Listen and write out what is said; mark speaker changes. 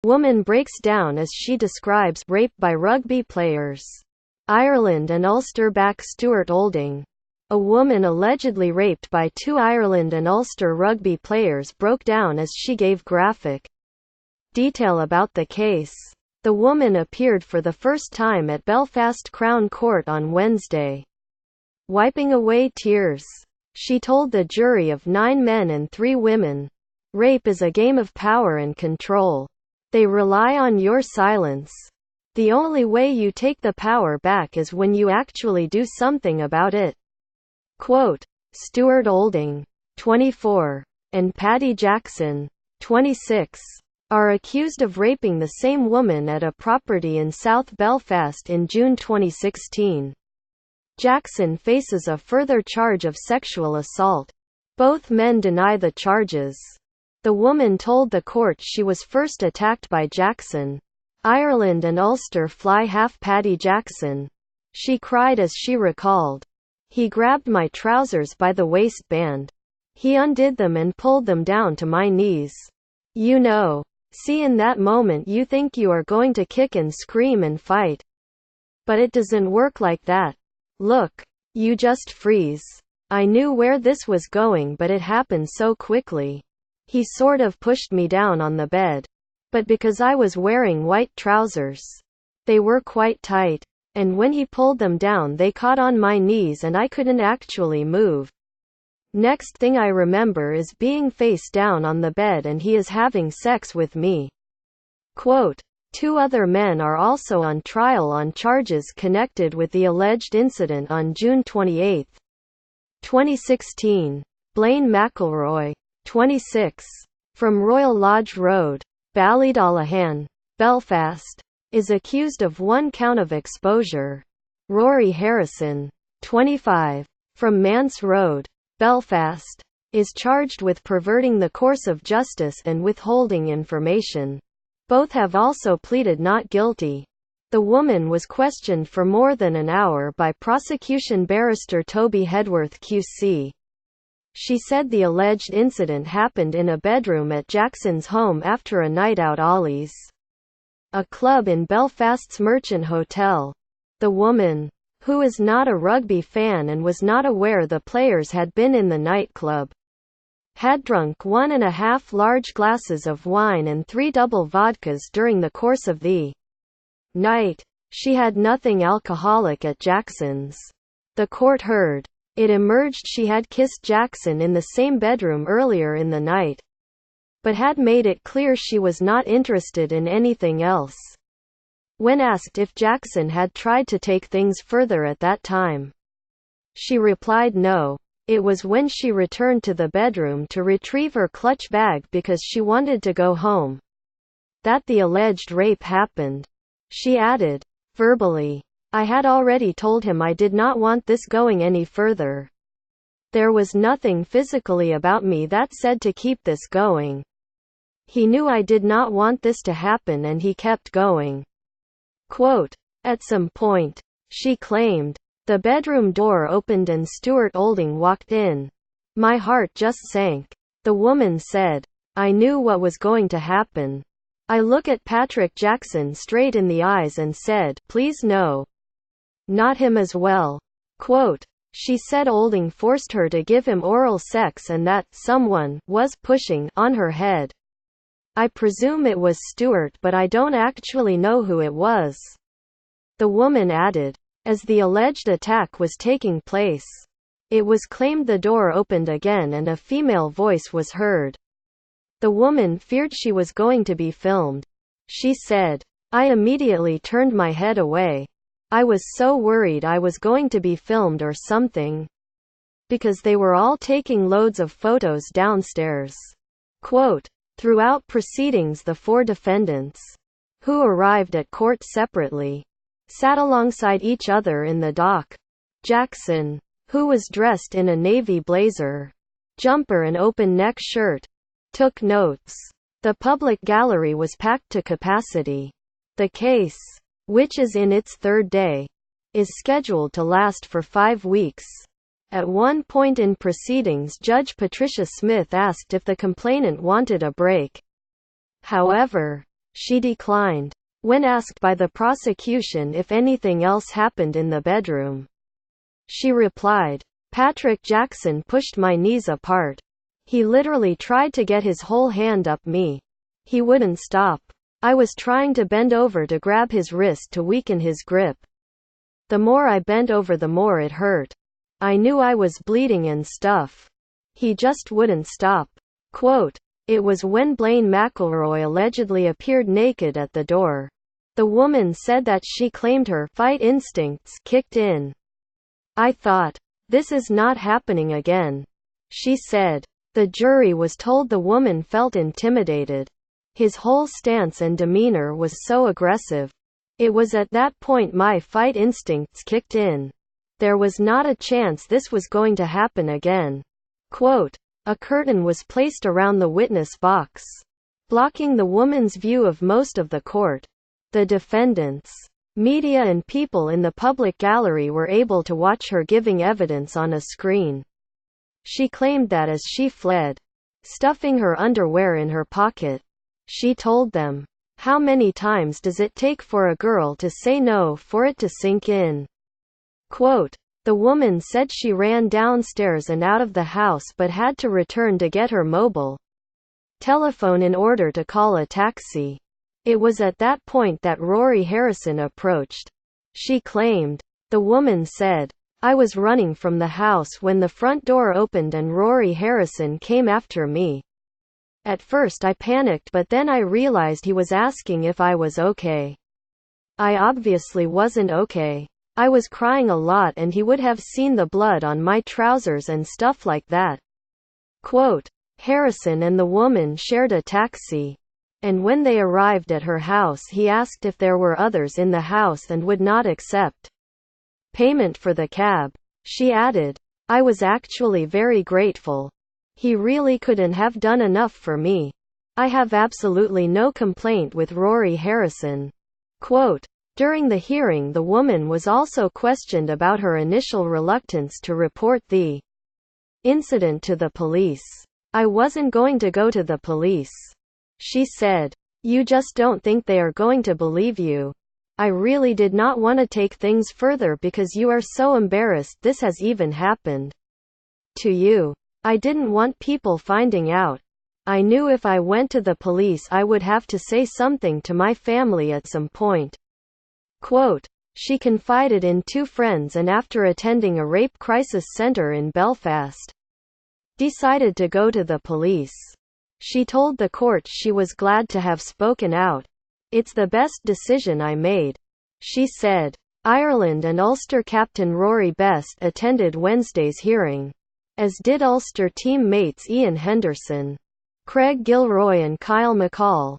Speaker 1: Woman breaks down as she describes rape by rugby players. Ireland and Ulster back Stuart Olding. A woman allegedly raped by two Ireland and Ulster rugby players broke down as she gave graphic detail about the case. The woman appeared for the first time at Belfast Crown Court on Wednesday. Wiping away tears, she told the jury of 9 men and 3 women, "Rape is a game of power and control. They rely on your silence. The only way you take the power back is when you actually do something about it." Quote, Stuart Olding, 24, and Paddy Jackson, 26, are accused of raping the same woman at a property in South Belfast in June 2016. Jackson faces a further charge of sexual assault. Both men deny the charges. The woman told the court she was first attacked by Jackson. Ireland and Ulster fly half Paddy Jackson. She cried as she recalled. "He grabbed my trousers by the waistband. He undid them and pulled them down to my knees. You know. See, in that moment you think you are going to kick and scream and fight. But it doesn't work like that. Look. You just freeze. I knew where this was going, but it happened so quickly. He sort of pushed me down on the bed. But because I was wearing white trousers, they were quite tight. And when he pulled them down they caught on my knees and I couldn't actually move. Next thing I remember is being face down on the bed and he is having sex with me." Quote, 2 other men are also on trial on charges connected with the alleged incident on June 28, 2016. Blaine McElroy, 26, from Royal Lodge Road, Ballydollahan, Belfast, is accused of 1 count of exposure. Rory Harrison, 25, from Mance Road, Belfast, is charged with perverting the course of justice and withholding information. Both have also pleaded not guilty. The woman was questioned for more than an hour by prosecution barrister Toby Hedworth QC. She said the alleged incident happened in a bedroom at Jackson's home after a night out Ollie's, a club in Belfast's Merchant Hotel. The woman, who is not a rugby fan and was not aware the players had been in the nightclub, had drunk 1.5 large glasses of wine and 3 double vodkas during the course of the night. She had nothing alcoholic at Jackson's. The court heard. It emerged she had kissed Jackson in the same bedroom earlier in the night, but had made it clear she was not interested in anything else. When asked if Jackson had tried to take things further at that time, she replied no. It was when she returned to the bedroom to retrieve her clutch bag because she wanted to go home that the alleged rape happened. She added, verbally, "I had already told him I did not want this going any further. There was nothing physically about me that said to keep this going. He knew I did not want this to happen and he kept going." Quote, at some point, she claimed, "The bedroom door opened and Stuart Olding walked in. My heart just sank." The woman said, "I knew what was going to happen. I looked at Patrick Jackson straight in the eyes and said, please no. Not him as well." Quote, she said Olding forced her to give him oral sex and that someone was pushing on her head. "I presume it was Stuart, but I don't actually know who it was." The woman added, as the alleged attack was taking place, it was claimed the door opened again and a female voice was heard. The woman feared she was going to be filmed. She said, "I immediately turned my head away. I was so worried I was going to be filmed or something. Because they were all taking loads of photos downstairs." Quote, throughout proceedings the 4 defendants, who arrived at court separately, sat alongside each other in the dock. Jackson, who was dressed in a navy blazer, jumper and open-neck shirt, took notes. The public gallery was packed to capacity. The case, which is in its 3rd day, is scheduled to last for 5 weeks. At one point in proceedings, Judge Patricia Smith asked if the complainant wanted a break. However, she declined. When asked by the prosecution if anything else happened in the bedroom, she replied, "Patrick Jackson pushed my knees apart. He literally tried to get his whole hand up me. He wouldn't stop. I was trying to bend over to grab his wrist to weaken his grip. The more I bent over, the more it hurt. I knew I was bleeding and stuff. He just wouldn't stop." Quote, "It was when Blaine McElroy allegedly appeared naked at the door. The woman said that she claimed her fight instincts kicked in. I thought, this is not happening again," she said. The jury was told the woman felt intimidated. His whole stance and demeanor was so aggressive. It was at that point my fight instincts kicked in. There was not a chance this was going to happen again. Quote, "A curtain was placed around the witness box, blocking the woman's view of most of the court. The defendants, media and people in the public gallery were able to watch her giving evidence on a screen. She claimed that as she fled, stuffing her underwear in her pocket, she told them, 'How many times does it take for a girl to say no for it to sink in?'" Quote, "The woman said she ran downstairs and out of the house but had to return to get her mobile telephone in order to call a taxi. It was at that point that Rory Harrison approached," she claimed. The woman said, "I was running from the house when the front door opened and Rory Harrison came after me. At first I panicked, but then I realized he was asking if I was okay. I obviously wasn't okay. I was crying a lot and he would have seen the blood on my trousers and stuff like that." Quote, "Harrison and the woman shared a taxi. And when they arrived at her house, he asked if there were others in the house and would not accept payment for the cab." She added, "I was actually very grateful. He really couldn't have done enough for me. I have absolutely no complaint with Rory Harrison." Quote, during the hearing, the woman was also questioned about her initial reluctance to report the incident to the police. "I wasn't going to go to the police," she said. "You just don't think they are going to believe you. I really did not want to take things further because you are so embarrassed this has even happened to you. I didn't want people finding out. I knew if I went to the police I would have to say something to my family at some point." Quote, she confided in two friends and after attending a rape crisis center in Belfast, decided to go to the police. She told the court she was glad to have spoken out. "It's the best decision I made," she said. Ireland and Ulster captain Rory Best attended Wednesday's hearing, as did Ulster team mates Ian Henderson, Craig Gilroy and Kyle McCall.